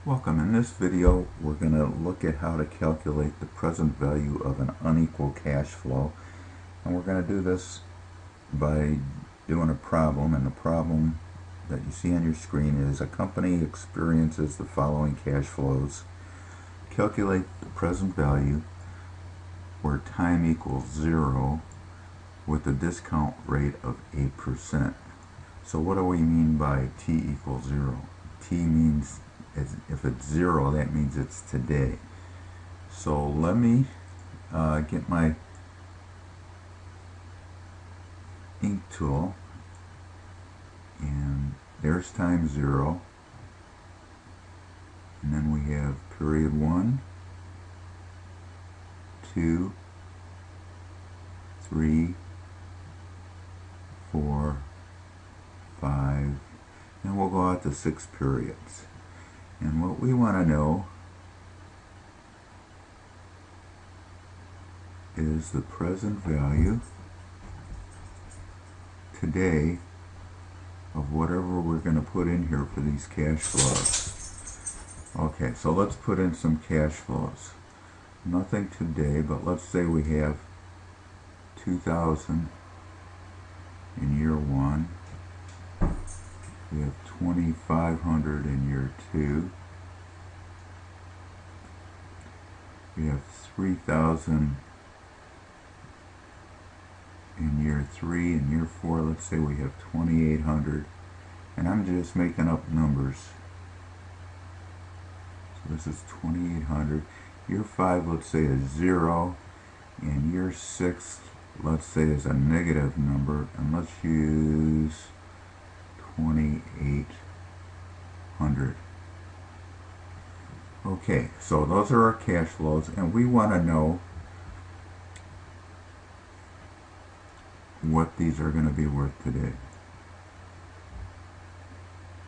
Welcome. In this video we're going to look at how to calculate the present value of an unequal cash flow, and we're going to do this by doing a problem. And the problem that you see on your screen is: a company experiences the following cash flows. Calculate the present value where time equals 0 with a discount rate of 8%. So what do we mean by t equals 0? T means, if it's 0, that means it's today. So let me get my ink tool, and there's time 0, and then we have period 1, 2, 3, 4, 5, and we'll go out to 6 periods. And what we want to know is the present value today of whatever we're going to put in here for these cash flows. Okay, so let's put in some cash flows. Nothing today, but let's say we have 2,000 in year 1. We have 2,500 in year 2. We have 3,000 in year 3. In year 4, let's say we have 2,800. And I'm just making up numbers. So this is 2,800. Year 5, let's say, is 0. And year 6, let's say, is a negative number. And let's use 2,800. Okay, so those are our cash flows, and we want to know what these are going to be worth today.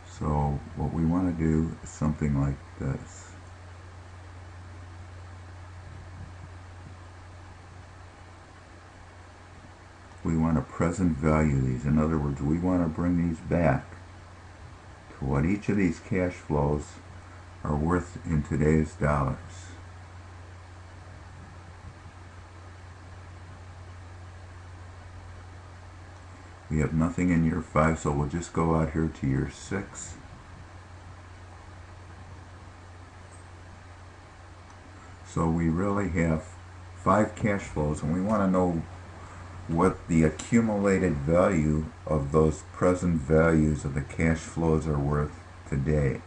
So what we want to do is something like this. We want to present value these. In other words, we want to bring these back to what each of these cash flows are worth in today's dollars. We have nothing in year 5, so we'll just go out here to year 6. So we really have 5 cash flows, and we want to know what the accumulated value of those present values of the cash flows are worth today.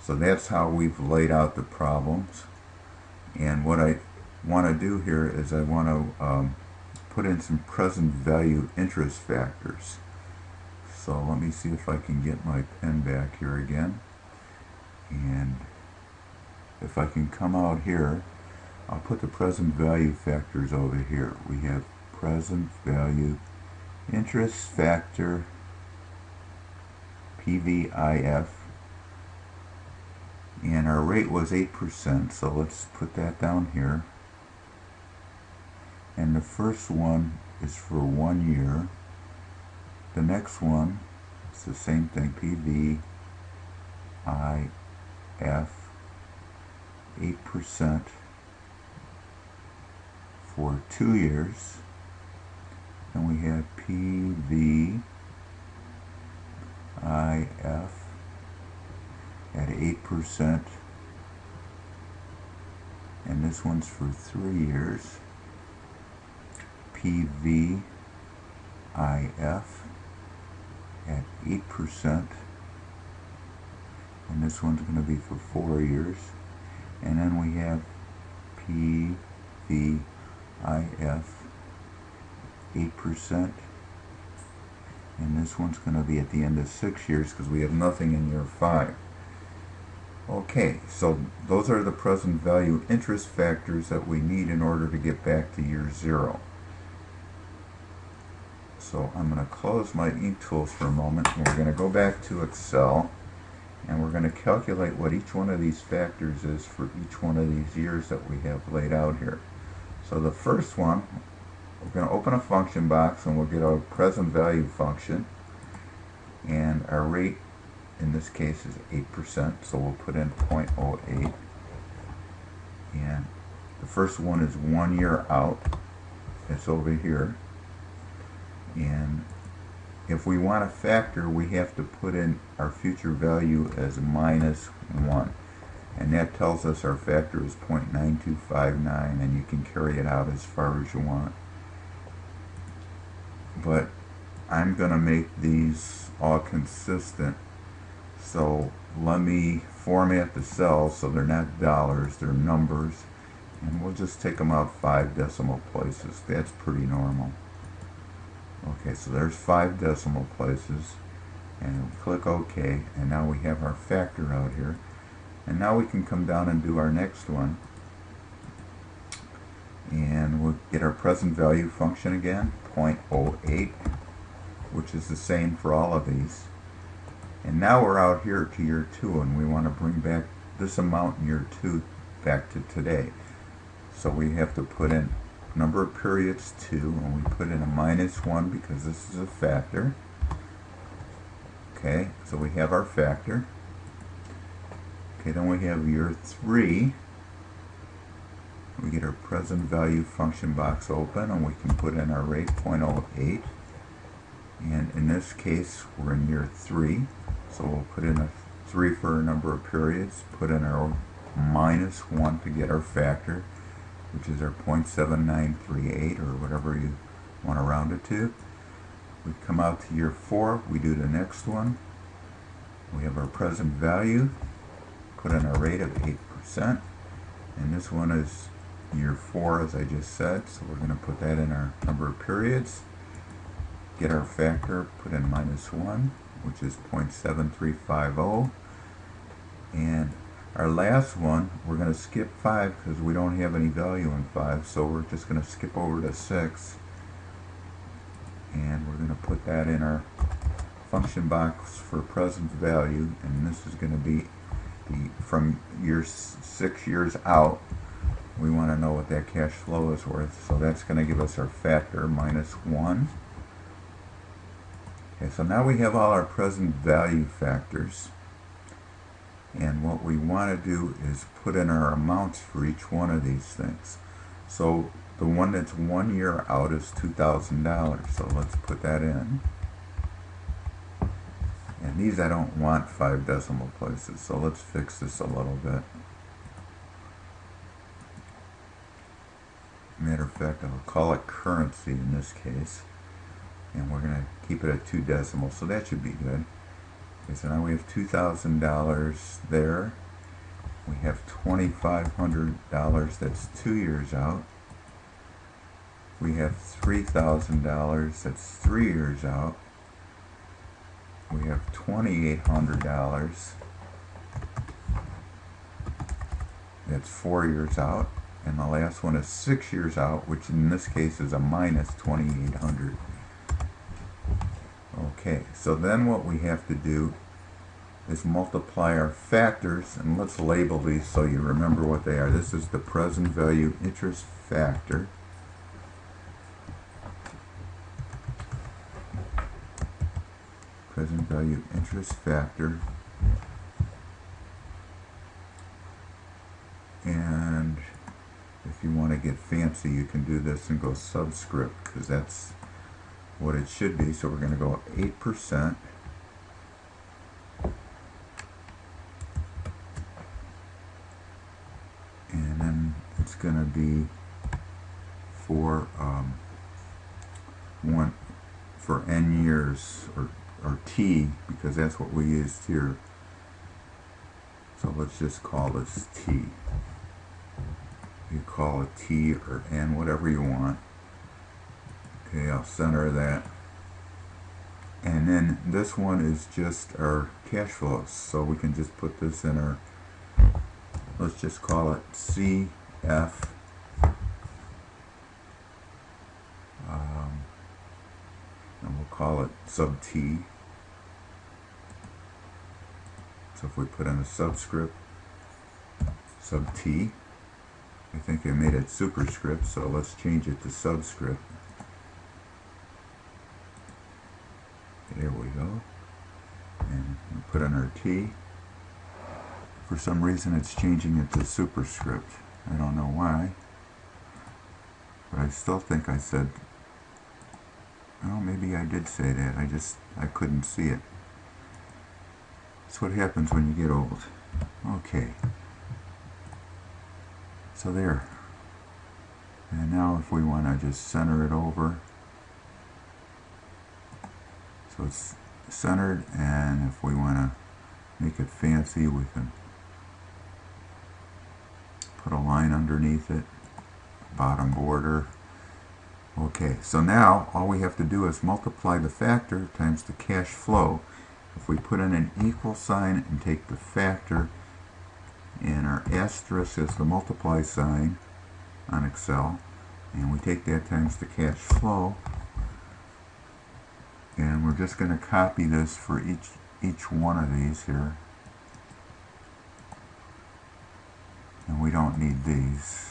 So that's how we've laid out the problems. And what I want to do here is I want to put in some present value interest factors. So let me see if I can get my pen back here again. And if I can come out here, I'll put the present value factors over here. We have present value interest factor, PVIF, and our rate was 8%, so let's put that down here. And the first one is for 1 year. The next one is the same thing, PVIF, 8% for 2 years. And we have PVIF at 8%, and this one's for 3 years. PVIF at 8%, and this one's going to be for 4 years. And then we have PVIF 8%, and this one's going to be at the end of 6 years because we have nothing in year 5. Okay, so those are the present value interest factors that we need in order to get back to year 0. So I'm going to close my ink tools for a moment, and we're going to go back to Excel, and we're going to calculate what each one of these factors is for each one of these years that we have laid out here. So the first one, we're going to open a function box, and we'll get our present value function, and our rate in this case is 8%, so we'll put in 0.08. And the first one is 1 year out. It's over here. And if we want to factor, we have to put in our future value as -1. And that tells us our factor is 0.9259, and you can carry it out as far as you want. But I'm going to make these all consistent. So let me format the cells so they're not dollars, they're numbers. And we'll just take them out 5 decimal places. That's pretty normal. Okay, so there's 5 decimal places. And click OK. And now we have our factor out here. And now we can come down and do our next one. And we'll get our present value function again, 0.08, which is the same for all of these. And now we're out here to year 2, and we want to bring back this amount in year 2 back to today. So we have to put in number of periods 2, and we put in a -1 because this is a factor. Okay, so we have our factor. Okay, then we have year 3. We get our present value function box open, and we can put in our rate 0.08. And in this case, we're in year 3. So we'll put in a 3 for a number of periods, put in our -1 to get our factor, which is our 0.7938 or whatever you want to round it to. We come out to year 4, we do the next one. We have our present value, put in our rate of 8%, and this one is year 4 as I just said, so we're going to put that in our number of periods, get our factor, put in -1, which is 0.7350, and our last one, we're going to skip 5 because we don't have any value in 5, so we're just going to skip over to 6, and we're going to put that in our function box for present value, and this is going to be from 6 years out. We want to know what that cash flow is worth, so that's going to give us our factor, -1. Okay, so now we have all our present value factors, and what we want to do is put in our amounts for each one of these things. So the one that's 1 year out is $2,000, so let's put that in. And these I don't want 5 decimal places, so let's fix this a little bit. Matter of fact, I'll call it currency in this case, and we're going to keep it at 2 decimals, so that should be good. Okay, so now we have $2,000 there. We have $2,500, that's 2 years out. We have $3,000, that's 3 years out. We have $2,800, that's 4 years out. And the last one is 6 years out, which in this case is a -$2,800. Okay, so then what we have to do is multiply our factors, and let's label these so you remember what they are. This is the present value interest factor. Present value interest factor. And if you want to get fancy, you can do this and go subscript, because that's what it should be. So we're going to go 8%. And then it's going to be for n years, or t, because that's what we used here. So let's just call this t. You call it T or N, whatever you want. Okay, I'll center that. And then this one is just our cash flows. So we can just put this in our, let's just call it CF. And we'll call it sub T. So if we put in a subscript, sub T, I think I made it superscript, so let's change it to subscript. There we go. And we'll put in our T. For some reason it's changing it to superscript. I don't know why. But I still think I said, well, maybe I did say that. I couldn't see it. That's what happens when you get old. Okay. So there. And now if we want to just center it over. So it's centered, and if we want to make it fancy, we can put a line underneath it, bottom border. Okay, so now all we have to do is multiply the factor times the cash flow. If we put in an equal sign and take the factor, and our asterisk is the multiply sign on Excel, and we take that times the cash flow, and we're just going to copy this for each one of these here, and we don't need these.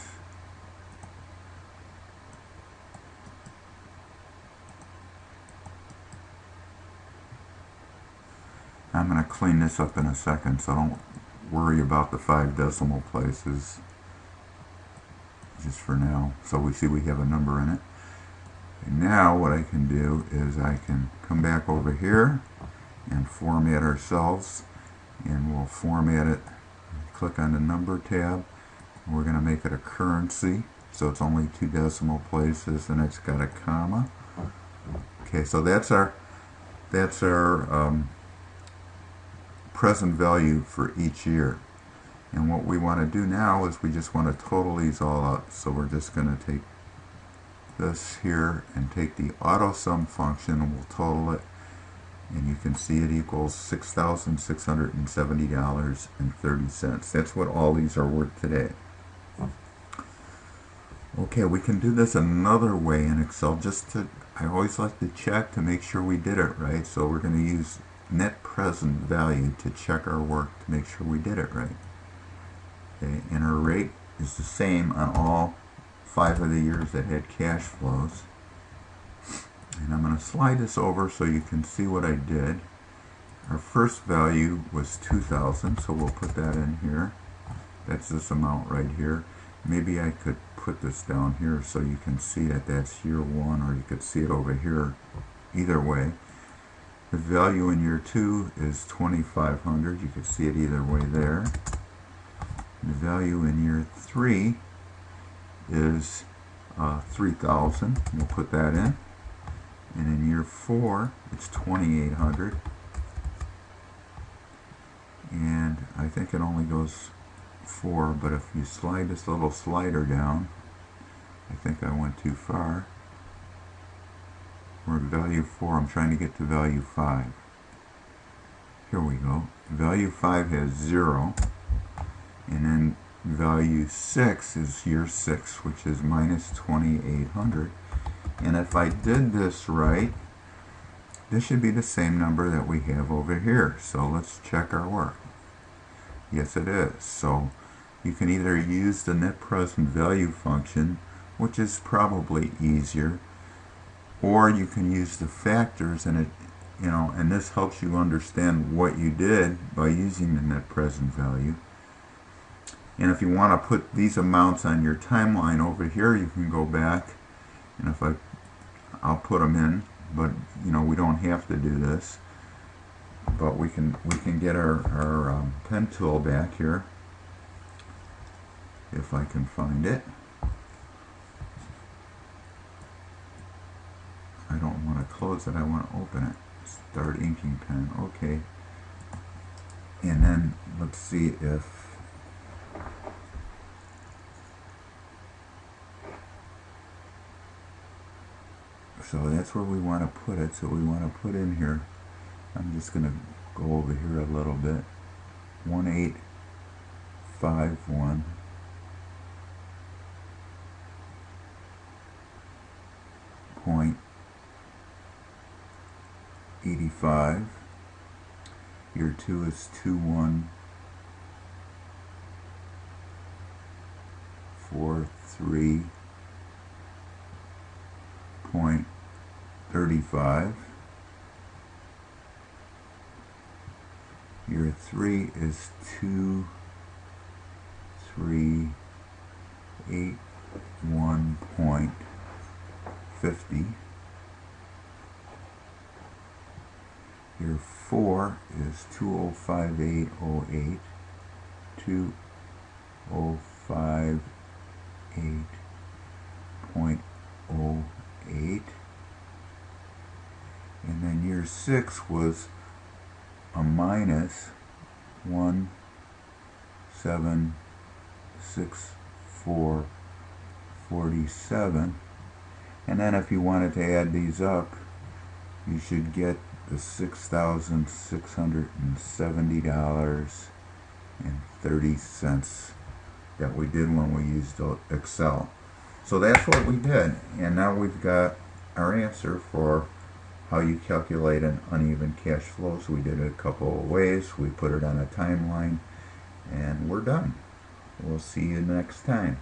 I'm going to clean this up in a second, so don't worry about the 5 decimal places just for now. So we see we have a number in it. And now what I can do is I can come back over here and format ourselves, and we'll format it. Click on the number tab. We're going to make it a currency, so it's only 2 decimal places, and it's got a comma. Okay, so that's our present value for each year. And what we want to do now is we just want to total these all up. So we're just going to take this here and take the auto sum function, and we'll total it, and you can see it equals $6,670.30. That's what all these are worth today. Okay, we can do this another way in Excel. I always like to check to make sure we did it right. So we're going to use net present value to check our work to make sure we did it right. Okay, and our rate is the same on all 5 of the years that had cash flows. And I'm going to slide this over so you can see what I did. Our first value was 2,000, so we'll put that in here. That's this amount right here. Maybe I could put this down here so you can see that that's year 1, or you could see it over here. Either way. The value in year 2 is 2,500. You can see it either way there. The value in year 3 is 3,000. We'll put that in. And in year 4, it's 2,800. And I think it only goes 4, but if you slide this little slider down, I think I went too far. We're at value 4. I'm trying to get to value 5. Here we go. Value 5 has 0. And then value 6 is year 6, which is minus 2,800. And if I did this right, this should be the same number that we have over here. So let's check our work. Yes, it is. So you can either use the net present value function, which is probably easier, or you can use the factors, and and this helps you understand what you did by using the net present value. And if you want to put these amounts on your timeline over here, you can go back, and if I'll put them in, but we don't have to do this. But we can get our pen tool back here, if I can find it. I don't want to close it, I want to open it. Start inking pen, okay. And then let's see if so that's where we want to put it. So we want to put in here, I'm just going to go over here a little bit, 1851 .85. Year 2 is 2143.35. 35. Year 3 is 2381.50. Year 4 is 205808. 2058.08. And then year 6 was a minus 1764.47. And then if you wanted to add these up, you should get the $6,670.30 that we did when we used Excel. So that's what we did, and now we've got our answer for how you calculate an uneven cash flow. So we did it a couple of ways. We put it on a timeline, and we're done. We'll see you next time.